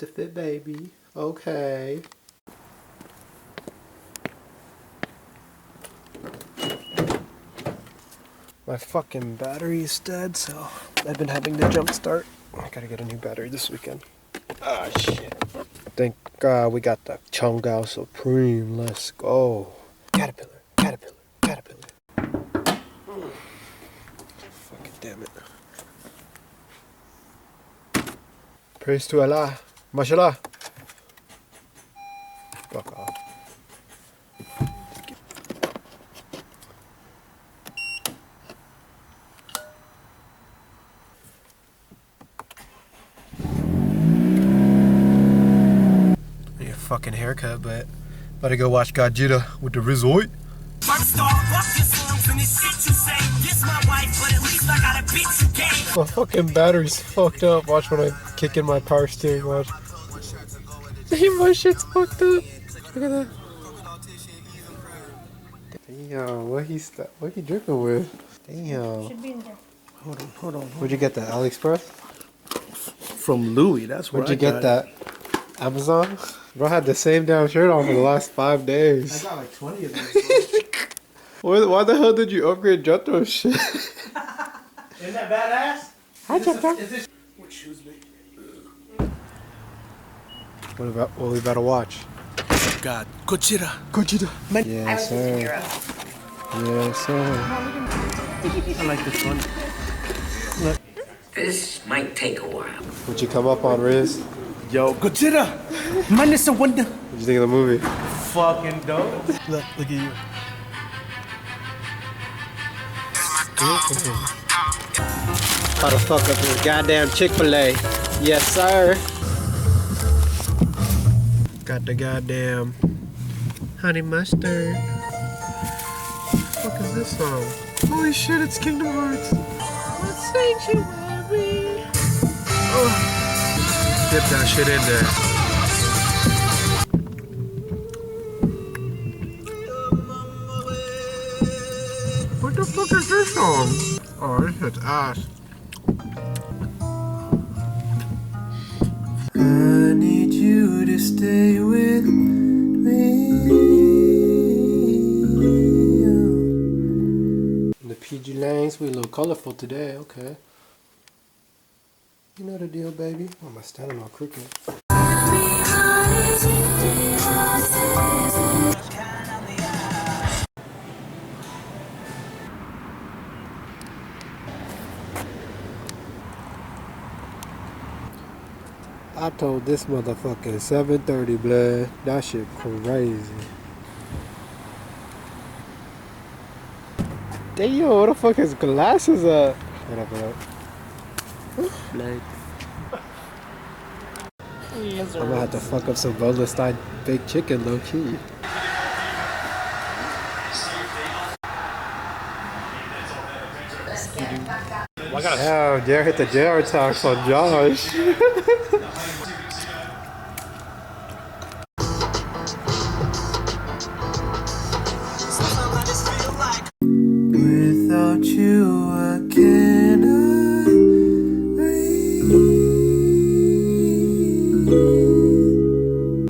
to fit, baby. Okay. My fucking battery is dead, so I've been having to jump start. I gotta get a new battery this weekend. Ah, shit. Thank God we got the Chongao Supreme. Let's go. Caterpillar, caterpillar, caterpillar. Fucking damn it. Praise to Allah. Mashallah. Fuck off. Fucking haircut, but about to go watch GODZILLA with the resort. My fucking battery's fucked up. Watch when I kick in my power steering. Watch. My shit's fucked up. Look at that. Damn, what he dripping with? Damn. Should be in there. Hold on. Where'd you get that? AliExpress? From Louis, that's where Where'd you get that? Amazon? Bro, I had the same damn shirt on for the last 5 days. I got like 20 of them. Why the hell did you upgrade Jethro's shit? Isn't that badass? Hi, Jethro. What shoes, baby? What we about to watch? God, Godzilla. Yes, sir. Yes, sir. I like this one. This might take a while. Would you come up on Riz? Yo, Godzilla! Man, it's a wonder. What'd you think of the movie? Fucking dope. Look at you. How the fuck up this goddamn Chick-fil-A? Yes, sir. Got the goddamn honey mustard. What the fuck is this song? Holy shit, it's Kingdom Hearts. Sanctuary. Oh. Dip that shit in there. What the fuck is this song? Oh, this shit's ass. I need you to stay with me. In the PG lanes, we a little colorful today, okay. You know the deal, baby. Why am I standing all crooked? I told this motherfucker 7:30, blood. That shit crazy. Damn, what the fuck his glasses at? What up? Blade. I'm gonna have to fuck up some Bola style baked chicken, low key. Damn, Jared hit the JR tax on Josh.